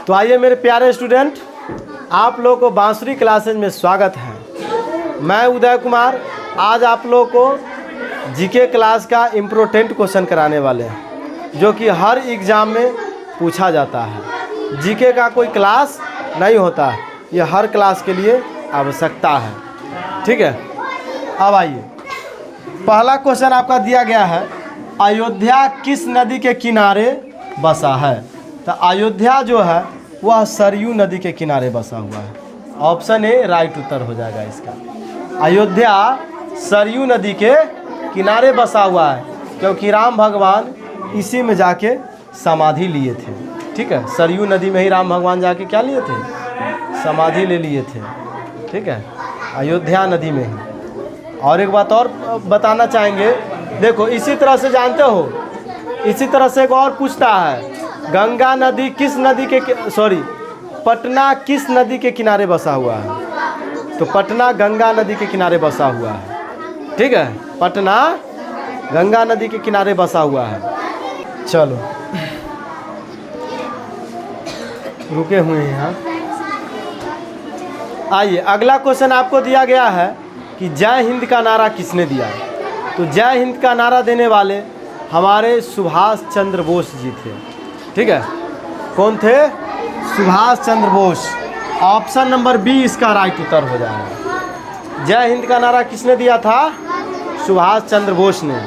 तो आइए मेरे प्यारे स्टूडेंट, आप लोगों को बांसुरी क्लासेज में स्वागत है। मैं उदय कुमार आज आप लोगों को जीके क्लास का इम्पोर्टेंट क्वेश्चन कराने वाले हैं, जो कि हर एग्ज़ाम में पूछा जाता है। जीके का कोई क्लास नहीं होता है, ये हर क्लास के लिए आवश्यकता है। ठीक है, अब आइए, पहला क्वेश्चन आपका दिया गया है, अयोध्या किस नदी के किनारे बसा है? तो अयोध्या जो है वह सरयू नदी के किनारे बसा हुआ है। ऑप्शन ए राइट उत्तर हो जाएगा इसका। अयोध्या सरयू नदी के किनारे बसा हुआ है, क्योंकि राम भगवान इसी में जाके समाधि लिए थे। ठीक है, सरयू नदी में ही राम भगवान जाके क्या लिए थे? समाधि ले लिए थे। ठीक है, अयोध्या नदी में ही। और एक बात और बताना चाहेंगे, देखो इसी तरह से जानते हो, इसी तरह से एक और पूछता है, गंगा नदी किस नदी के पटना किस नदी के किनारे बसा हुआ है? तो पटना गंगा नदी के किनारे बसा हुआ है। ठीक है, पटना गंगा नदी के किनारे बसा हुआ है। चलो रुके हुए हैं यहाँ। आइए, अगला क्वेश्चन आपको दिया गया है कि जय हिंद का नारा किसने दिया? तो जय हिंद का नारा देने वाले हमारे सुभाष चंद्र बोस जी थे। ठीक है, कौन थे? Subhash Chandra Bose. Option number B इसका राइट उत्तर हो जाएगा। जय हिंद का नारा किसने दिया था? सुभाष चंद्र बोस ने।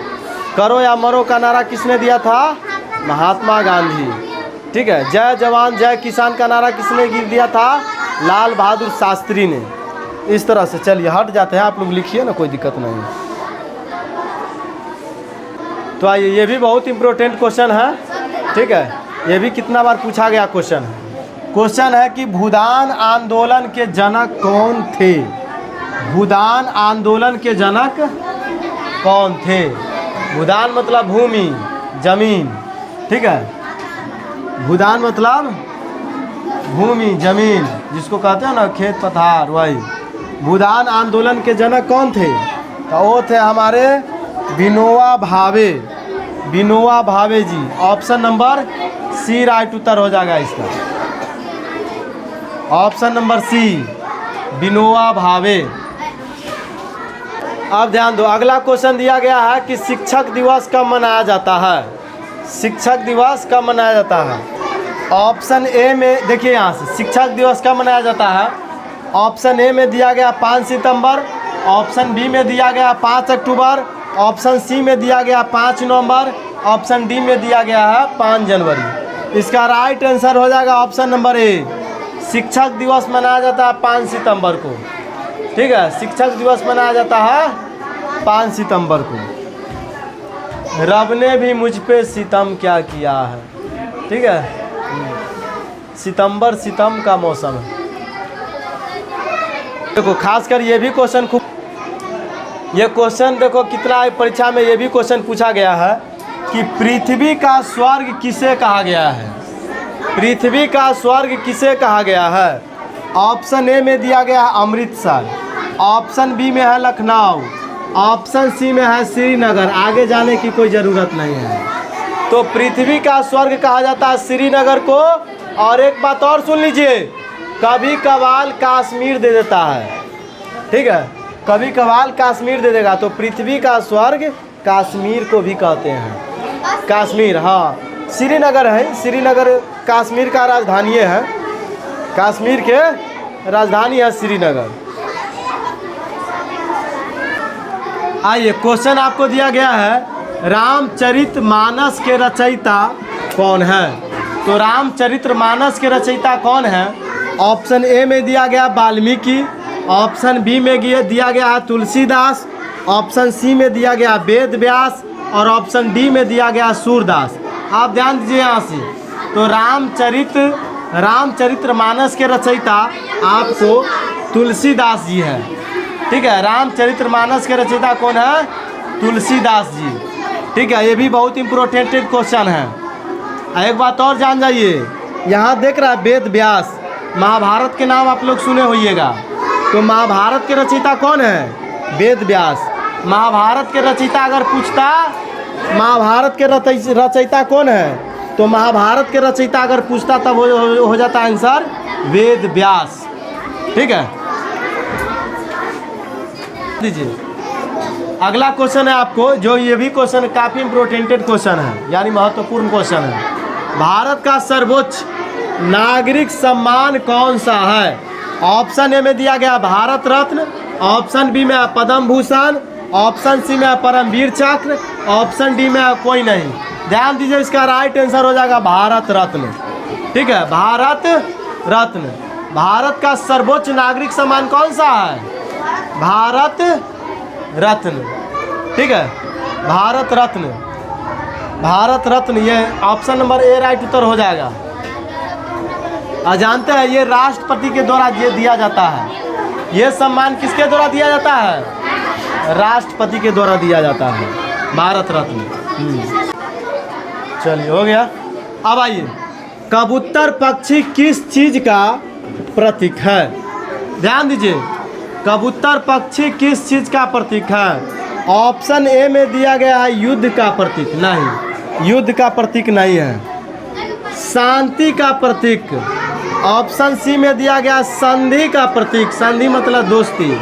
करो या मरो का नारा किसने दिया था? महात्मा गांधी। ठीक है, जय जवान जय किसान का नारा किसने दिया था? लाल बहादुर शास्त्री ने। इस तरह से चलिए हट जाते हैं, आप लोग लिखिए ना, कोई दिक्कत नहीं। तो आइए, ये भी बहुत इम्पोर्टेंट क्वेश्चन है। ठीक है, ये भी कितना बार पूछा गया क्वेश्चन है। क्वेश्चन है कि भूदान आंदोलन के जनक कौन थे? भूदान आंदोलन के जनक कौन थे? भूदान मतलब भूमि, जमीन। ठीक है, भूदान मतलब भूमि, जमीन, जिसको कहते हैं ना खेत पथार, वही। भूदान आंदोलन के जनक कौन थे? तो वो थे हमारे विनोबा भावे। विनोबा भावे जी। ऑप्शन नंबर सी राइट उत्तर हो जाएगा इसका। Option number C, Vinoba Bhave. अब ध्यान दो, अगला क्वेश्चन दिया गया है कि शिक्षक दिवस कब मनाया जाता है? शिक्षक दिवस कब मनाया जाता है? ऑप्शन ए में देखिए, यहाँ से शिक्षक दिवस कब मनाया जाता है? ऑप्शन ए में दिया गया 5 सितंबर, ऑप्शन बी में दिया गया 5 अक्टूबर, ऑप्शन सी में दिया गया 5 नवंबर, ऑप्शन डी में दिया गया है 5 जनवरी। इसका राइट आंसर हो जाएगा ऑप्शन नंबर ए। शिक्षक दिवस मनाया जाता है 5 सितंबर को। ठीक है, शिक्षक दिवस मनाया जाता है 5 सितंबर को। रब ने भी मुझ पे सितम क्या किया है। ठीक है, सितंबर सितम का मौसम है। देखो खासकर ये भी क्वेश्चन खूब, ये क्वेश्चन देखो कितना परीक्षा में ये भी क्वेश्चन पूछा गया है कि पृथ्वी का स्वर्ग किसे कहा गया है? पृथ्वी का स्वर्ग किसे कहा गया है? ऑप्शन ए में दिया गया है अमृतसर, ऑप्शन बी में है लखनऊ, ऑप्शन सी में है श्रीनगर। आगे जाने की कोई ज़रूरत नहीं है। तो पृथ्वी का स्वर्ग कहा जाता है श्रीनगर को। और एक बात और सुन लीजिए, कभी कभार कश्मीर दे देता है। ठीक है, कभी कभार कश्मीर दे देगा। तो पृथ्वी का स्वर्ग कश्मीर को भी कहते हैं। कश्मीर, हाँ, श्रीनगर है, श्रीनगर कश्मीर का राजधानी है। कश्मीर के राजधानी है श्रीनगर। आइए, क्वेश्चन आपको दिया गया है, रामचरितमानस के रचयिता कौन है? तो रामचरितमानस के रचयिता कौन है? ऑप्शन ए में दिया गया वाल्मीकि, ऑप्शन बी में दिया गया है तुलसीदास, ऑप्शन सी में दिया गया वेद व्यास, और ऑप्शन डी में दिया गया सूरदास। आप ध्यान दीजिए यहाँ से। तो रामचरितमानस के रचयिता आपको तुलसीदास जी है। ठीक है, रामचरितमानस के रचयिता कौन है? तुलसीदास जी। ठीक है, ये भी बहुत इम्पोर्टेंट क्वेश्चन है। एक बात और जान जाइए, यहाँ देख रहा है वेद व्यास, महाभारत के नाम आप लोग सुने होइएगा। तो महाभारत के रचयिता कौन है? वेद व्यास। महाभारत के रचयिता अगर पूछता, महाभारत के रचयिता कौन है? तो महाभारत के रचयिता अगर पूछता तब हो जाता आंसर वेद व्यास। ठीक है, दीजिए अगला क्वेश्चन है आपको, जो ये भी क्वेश्चन काफ़ी इम्पोर्टेंटेड क्वेश्चन है, यानी महत्वपूर्ण क्वेश्चन है। भारत का सर्वोच्च नागरिक सम्मान कौन सा है? ऑप्शन ए में दिया गया भारत रत्न, ऑप्शन बी में पद्म भूषण, ऑप्शन सी में परमवीर चक्र, ऑप्शन डी में कोई नहीं। ध्यान दीजिए, इसका राइट आंसर हो जाएगा भारत रत्न। ठीक है, भारत रत्न। भारत का सर्वोच्च नागरिक सम्मान कौन सा है? भारत रत्न। ठीक है, भारत रत्न, भारत रत्न, ये ऑप्शन नंबर ए राइट उत्तर हो जाएगा। जानते हैं ये राष्ट्रपति के द्वारा ये दिया जाता है। ये सम्मान किसके द्वारा दिया जाता है? राष्ट्रपति के द्वारा दिया जाता है भारत रत्न। चलिए हो गया। अब आइए, कबूतर पक्षी किस चीज का प्रतीक है? ध्यान दीजिए, कबूतर पक्षी किस चीज का प्रतीक है? ऑप्शन ए में दिया गया है युद्ध का प्रतीक, नहीं, युद्ध का प्रतीक नहीं है। शांति का प्रतीक। ऑप्शन सी में दिया गया संधि का प्रतीक, संधि मतलब दोस्ती।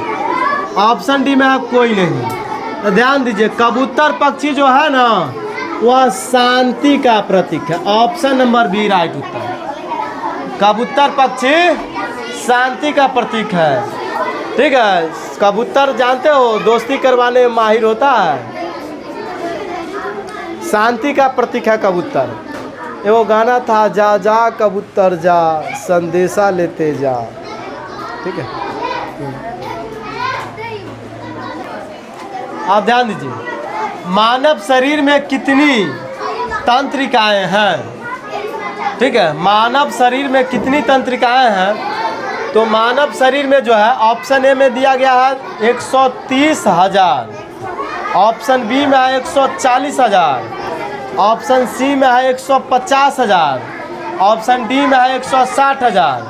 ऑप्शन डी में कोई नहीं। तो ध्यान दीजिए, कबूतर पक्षी जो है ना, वह शांति का प्रतीक है। ऑप्शन नंबर बी राइट उत्तर। कबूतर पक्षी शांति का प्रतीक है। ठीक है, कबूतर जानते हो दोस्ती करवाने में माहिर होता है। शांति का प्रतीक है कबूतर। वो गाना था, जा जा कबूतर जा, संदेशा लेते जा। ठीक है, आप ध्यान दीजिए, मानव शरीर में कितनी तंत्रिकाएं हैं? ठीक है, मानव शरीर में कितनी तंत्रिकाएं हैं? तो मानव शरीर में जो है, ऑप्शन ए में दिया गया है 130,000, ऑप्शन बी में है 140,000, ऑप्शन सी में है 150,000, ऑप्शन डी में है 160,000।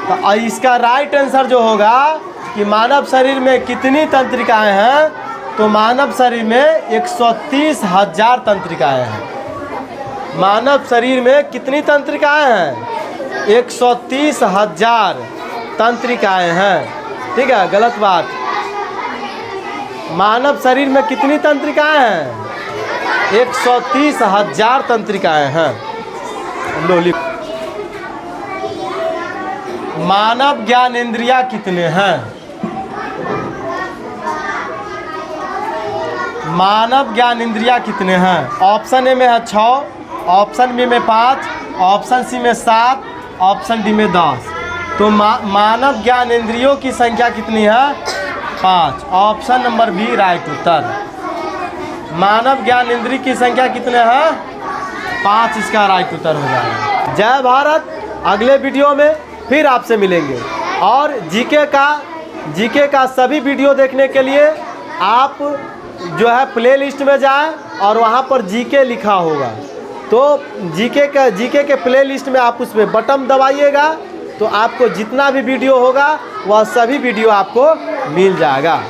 तो इसका राइट आंसर जो होगा कि मानव शरीर में कितनी तंत्रिकाएं हैं, तो मानव शरीर में 130,000 तंत्रिकाएं हैं। मानव शरीर में कितनी तंत्रिकाएं हैं? 130,000 तंत्रिकाएं हैं। ठीक है, गलत बात। मानव शरीर में कितनी तंत्रिकाएं हैं? 130,000 तंत्रिकाएं हैं। लोली, मानव ज्ञानेंद्रिया कितने हैं? मानव ज्ञानेंद्रिया कितने हैं? ऑप्शन ए में है 6, ऑप्शन बी में 5, ऑप्शन सी में 7, ऑप्शन डी में 10। तो मानव ज्ञानेंद्रियों की संख्या कितनी है? 5। ऑप्शन नंबर बी राइट उत्तर। मानव ज्ञानेंद्रिय की संख्या कितने हैं? 5, इसका राइट उत्तर हो जाएगा। जय भारत। अगले वीडियो में फिर आपसे मिलेंगे। और जीके का सभी वीडियो देखने के लिए आप जो है प्लेलिस्ट में जाएं और वहाँ पर जीके लिखा होगा, तो जीके के प्लेलिस्ट में आप उस पर बटन दबाइएगा, तो आपको जितना भी वीडियो होगा वह सभी वीडियो आपको मिल जाएगा।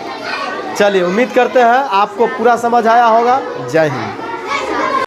चलिए, उम्मीद करते हैं आपको पूरा समझ आया होगा। जय हिंद।